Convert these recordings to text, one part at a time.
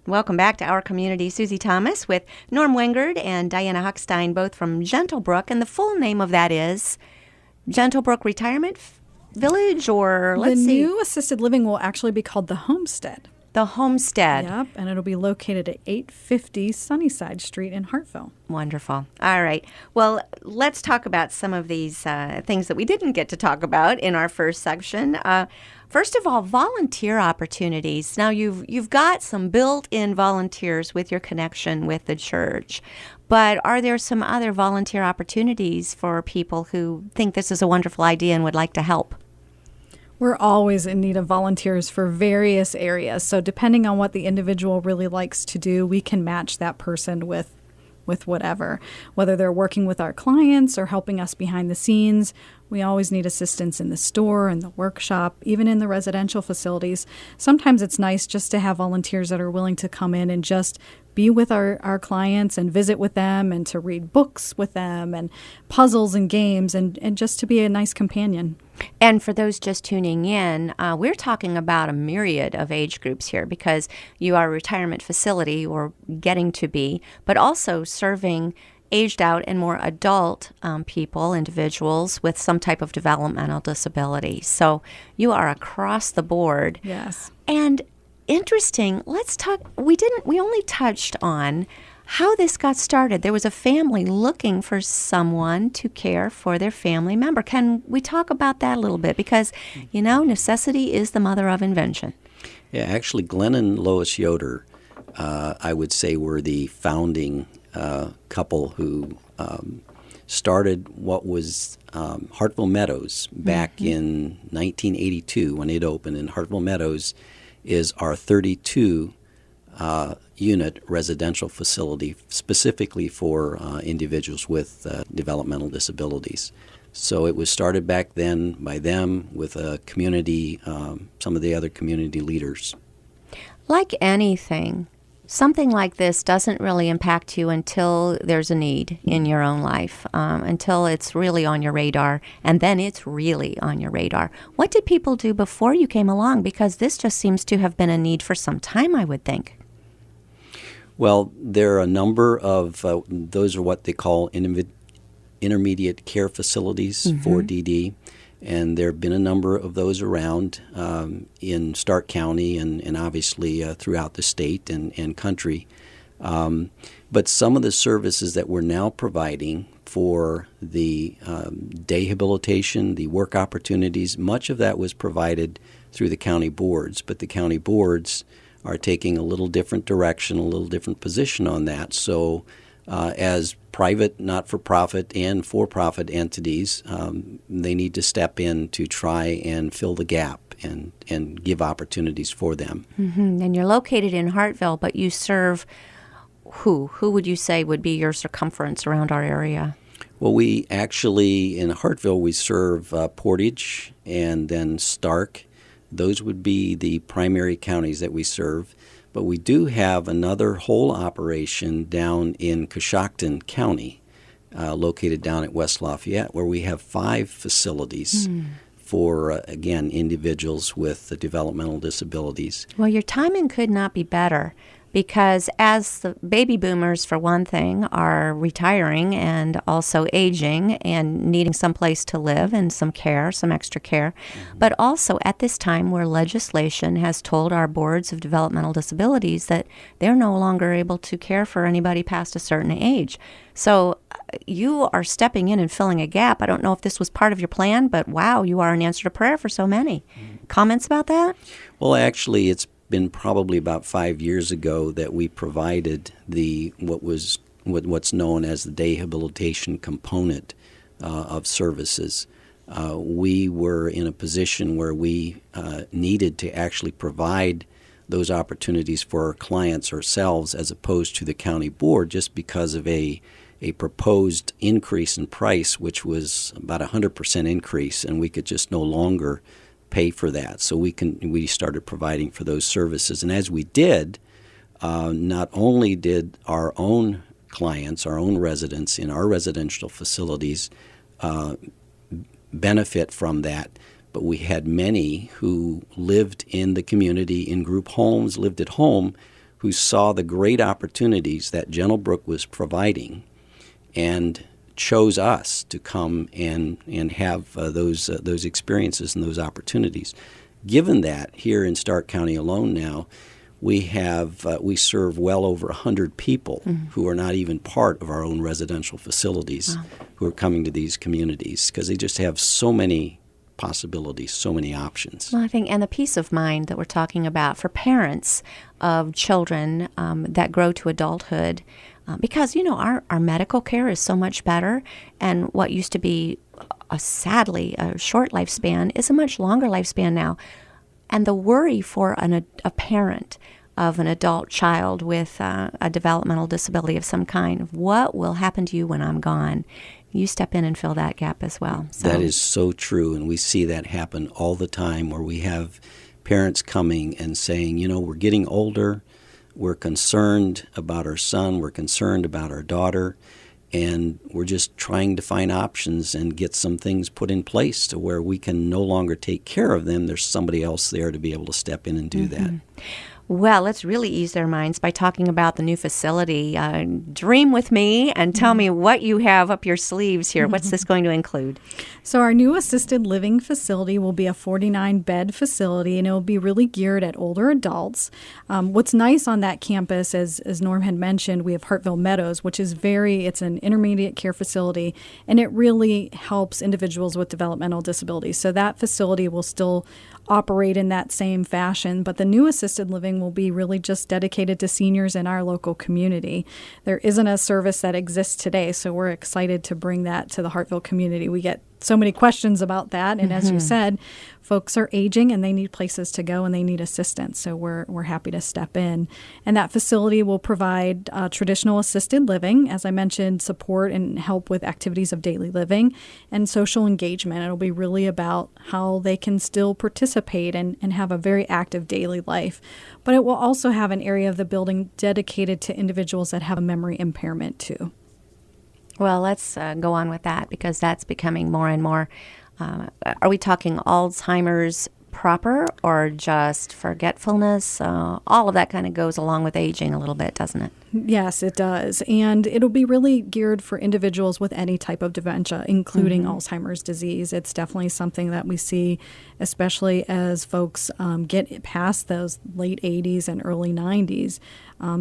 Welcome back to Our Community. Susie Thomas with Norm Wengard and Diana Huckstein, both from Gentlebrook. And the full name of that is Gentlebrook Retirement Village, or let's see. The new assisted living will actually be called the Homestead. The Homestead. Yep, and it'll be located at 850 Sunnyside Street in Hartville. Wonderful. All right. Well, let's talk about some of these things that we didn't get to talk about in our first section. First of all, volunteer opportunities. Now, you've got some built-in volunteers with your connection with the church, but are there some other volunteer opportunities for people who think this is a wonderful idea and would like to help? We're always in need of volunteers for various areas. So depending on what the individual really likes to do, we can match that person with whatever. Whether they're working with our clients or helping us behind the scenes, we always need assistance in the store, in the workshop, even in the residential facilities. Sometimes it's nice just to have volunteers that are willing to come in and just be with our clients and visit with them and to read books with them and puzzles and games and just to be a nice companion. And for those just tuning in, we're talking about a myriad of age groups here because you are a retirement facility or getting to be, but also serving aged out and more adult people, individuals with some type of developmental disability. So you are across the board. Yes. And interesting, let's talk, we only touched on how this got started. There was a family looking for someone to care for their family member. Can we talk about that a little bit? Because, necessity is the mother of invention. Yeah, actually, Glenn and Lois Yoder, I would say, were the founding couple who started what was Hartville Meadows back in 1982 when it opened. And Hartville Meadows is our 32 unit residential facility specifically for individuals with developmental disabilities. So it was started back then by them with a community, some of the other community leaders. Like anything, something like this doesn't really impact you until there's a need in your own life, until it's really on your radar, and then it's really on your radar. What did people do before you came along? Because this just seems to have been a need for some time, I would think. Well, there are a number of, those are what they call intermediate care facilities for DD, and there have been a number of those around in Stark County and obviously throughout the state and country. But some of the services that we're now providing for the dehabilitation, the work opportunities, much of that was provided through the county boards, but the county boards are taking a little different direction, a little different position on that. So as private, not-for-profit, and for-profit entities, they need to step in to try and fill the gap and give opportunities for them. And you're located in Hartville, but you serve who? Who would you say would be your circumference around our area? Well, we actually, in Hartville, we serve Portage and then Stark. Those would be the primary counties that we serve. But we do have another whole operation down in Coshocton County, located down at West Lafayette, where we have 5 facilities for, again, individuals with developmental disabilities. Well, your timing could not be better. Because as the baby boomers, for one thing, are retiring and also aging and needing some place to live and some care, some extra care, but also at this time where legislation has told our boards of developmental disabilities that they're no longer able to care for anybody past a certain age. So you are stepping in and filling a gap. I don't know if this was part of your plan, but wow, you are an answer to prayer for so many. Comments about that? Well, actually, it's been probably about 5 years ago that we provided what's known as the dehabilitation component of services. We were in a position where we needed to actually provide those opportunities for our clients ourselves as opposed to the county board just because of a proposed increase in price, which was about 100% increase, and we could just no longer pay for that. So we started providing for those services. And as we did, not only did our own clients, our own residents in our residential facilities benefit from that, but we had many who lived in the community in group homes, lived at home, who saw the great opportunities that Gentlebrook was providing and chose us to come and have those experiences and those opportunities. Given that, here in Stark County alone now, we serve well over 100 people who are not even part of our own residential facilities who are coming to these communities because they just have so many possibilities, so many options. Well, I think, and the peace of mind that we're talking about for parents of children that grow to adulthood, because, our medical care is so much better, and what used to be sadly a short lifespan is a much longer lifespan now. And the worry for a parent of an adult child with a developmental disability of some kind, what will happen to you when I'm gone? You step in and fill that gap as well. So. That is so true, and we see that happen all the time where we have parents coming and saying, we're getting older, we're concerned about our son, we're concerned about our daughter, and we're just trying to find options and get some things put in place to where we can no longer take care of them. There's somebody else there to be able to step in and do that. Well, let's really ease their minds by talking about the new facility. Dream with me and tell me what you have up your sleeves here. What's this going to include? So our new assisted living facility will be a 49-bed facility, and it will be really geared at older adults. What's nice on that campus, as Norm had mentioned, we have Hartville Meadows, which is it's an intermediate care facility, and it really helps individuals with developmental disabilities. So that facility will still operate in that same fashion, but the new assisted living will be really just dedicated to seniors in our local community. There isn't a service that exists today, so we're excited to bring that to the Hartville community. We get so many questions about that, and as you said, folks are aging and they need places to go and they need assistance, so we're happy to step in. And that facility will provide traditional assisted living, as I mentioned, support and help with activities of daily living and social engagement. It'll be really about how they can still participate and have a very active daily life. But it will also have an area of the building dedicated to individuals that have a memory impairment too. Well, let's go on with that because that's becoming more and more. Are we talking Alzheimer's proper or just forgetfulness? All of that kind of goes along with aging a little bit, doesn't it? Yes, it does. And it'll be really geared for individuals with any type of dementia, including Alzheimer's disease. It's definitely something that we see, especially as folks get past those late 80s and early 90s.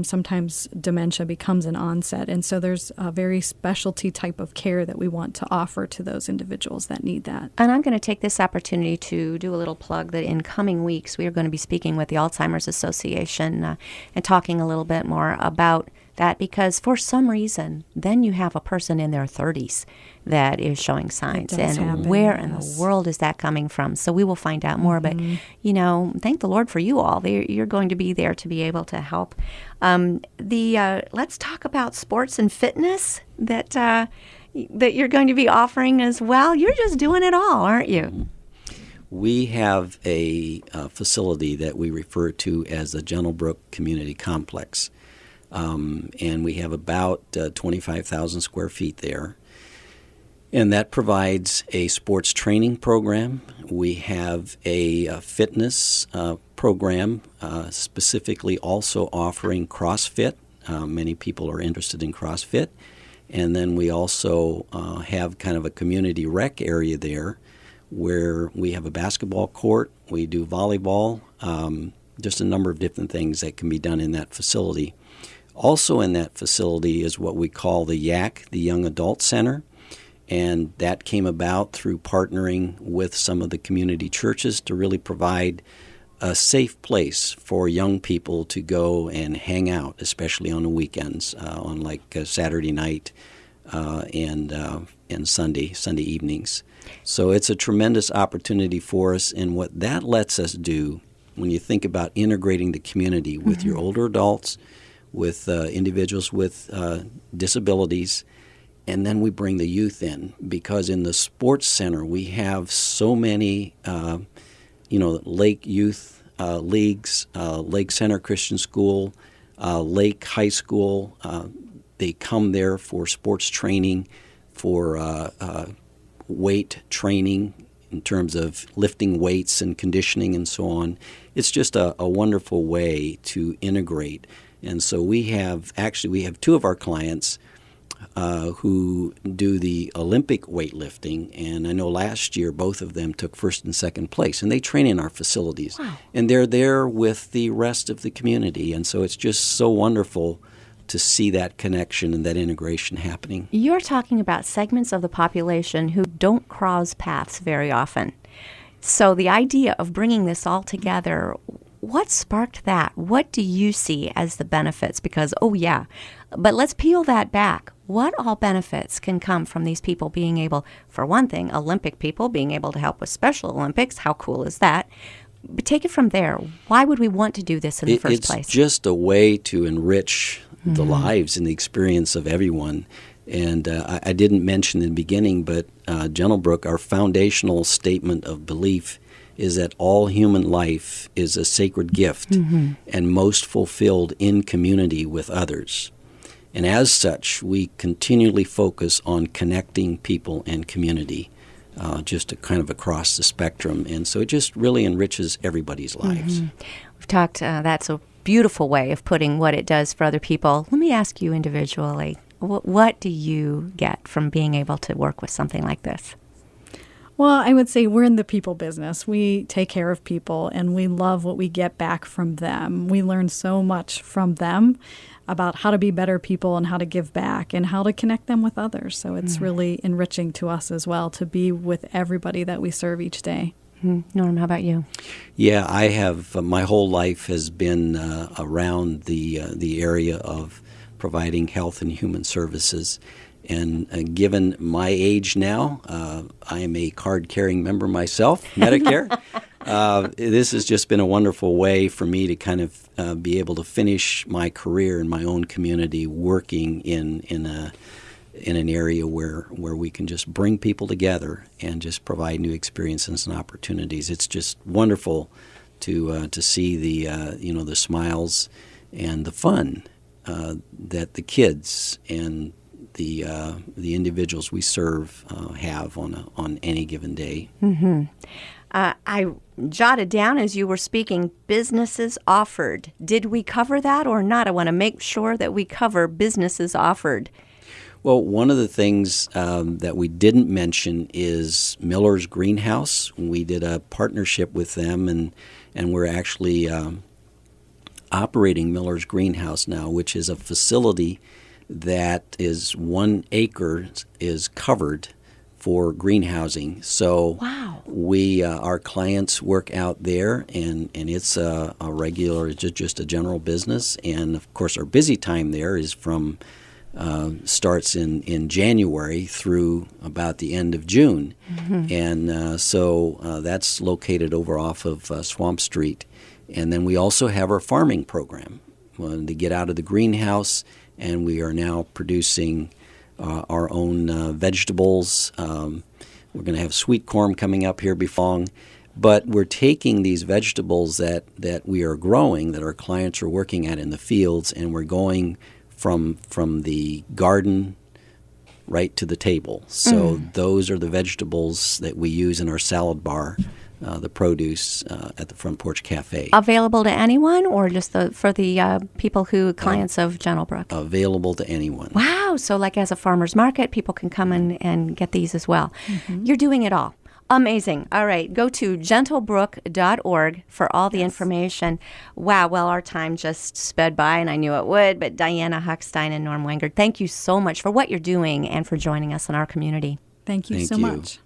Sometimes dementia becomes an onset. And so there's a very specialty type of care that we want to offer to those individuals that need that. And I'm going to take this opportunity to do a little plug that in coming weeks we are going to be speaking with the Alzheimer's Association and talking a little bit more about that, because for some reason then you have a person in their 30s that is showing signs, and happen, where in the world is that coming from? So we will find out more, but thank the Lord for you all. You're going to be there to be able to help. Let's talk about sports and fitness that you're going to be offering as well. You're just doing it all, aren't you? We have a facility that we refer to as the Gentlebrook Community Complex. And we have about 25,000 square feet there. And that provides a sports training program. We have a fitness program, specifically also offering CrossFit. Many people are interested in CrossFit. And then we also have kind of a community rec area there where we have a basketball court, we do volleyball, just a number of different things that can be done in that facility. Also in that facility is what we call the YAC, the Young Adult Center, and that came about through partnering with some of the community churches to really provide a safe place for young people to go and hang out, especially on the weekends, on like Saturday night and Sunday evenings. So it's a tremendous opportunity for us, and what that lets us do when you think about integrating the community with your older adults, with individuals with disabilities, and then we bring the youth in, because in the sports center we have so many, Lake Youth Leagues, Lake Center Christian School, Lake High School. They come there for sports training, for weight training in terms of lifting weights and conditioning and so on. It's just a wonderful way to integrate. And so we have two of our clients who do the Olympic weightlifting, and I know last year both of them took first and second place, and they train in our facilities. Wow. And they're there with the rest of the community, and so it's just so wonderful to see that connection and that integration happening. You're talking about segments of the population who don't cross paths very often. So the idea of bringing this all together, what sparked that? What do you see as the benefits? Because, but let's peel that back. What all benefits can come from these people being able, for one thing, Olympic people being able to help with Special Olympics? How cool is that? But take it from there. Why would we want to do this in the first place? It's just a way to enrich the lives and the experience of everyone. And I didn't mention in the beginning, but Gentlebrook, our foundational statement of belief is that all human life is a sacred gift and most fulfilled in community with others. And as such, we continually focus on connecting people and community, just kind of across the spectrum. And so it just really enriches everybody's lives. We've talked, that's a beautiful way of putting what it does for other people. Let me ask you individually, what do you get from being able to work with something like this? Well, I would say we're in the people business. We take care of people, and we love what we get back from them. We learn so much from them about how to be better people and how to give back and how to connect them with others. So it's really enriching to us as well to be with everybody that we serve each day. Norm, how about you? Yeah, I have. My whole life has been around the area of providing health and human services. And given my age now, I am a card-carrying member myself, Medicare. This has just been a wonderful way for me to kind of be able to finish my career in my own community, working in an area where we can just bring people together and just provide new experiences and opportunities. It's just wonderful to see the smiles and the fun that the kids and the individuals we serve have on any given day. I jotted down as you were speaking, businesses offered. Did we cover that or not? I want to make sure that we cover businesses offered. Well, one of the things that we didn't mention is Miller's Greenhouse. We did a partnership with them, and we're actually operating Miller's Greenhouse now, which is a facility that is 1 acre is covered for greenhousing. So wow. Our clients work out there, and it's a regular, just a general business. And of course, our busy time there is from starts in January through about the end of June. And so that's located over off of Swamp Street. And then we also have our farming program to get out of the greenhouse, and we are now producing our own vegetables. We're going to have sweet corn coming up here before long. But we're taking these vegetables that we are growing, that our clients are working at in the fields, and we're going from the garden right to the table. So those are the vegetables that we use in our salad bar, the produce at the Front Porch Cafe. Available to anyone, or just for the people clients of Gentlebrook? Available to anyone. Wow. So like as a farmer's market, people can come and get these as well. You're doing it all. Amazing. All right. Go to gentlebrook.org for all the information. Wow. Well, our time just sped by, and I knew it would. But Diana Huckstein and Norm Wengert, thank you so much for what you're doing and for joining us in our community. Thank you so much.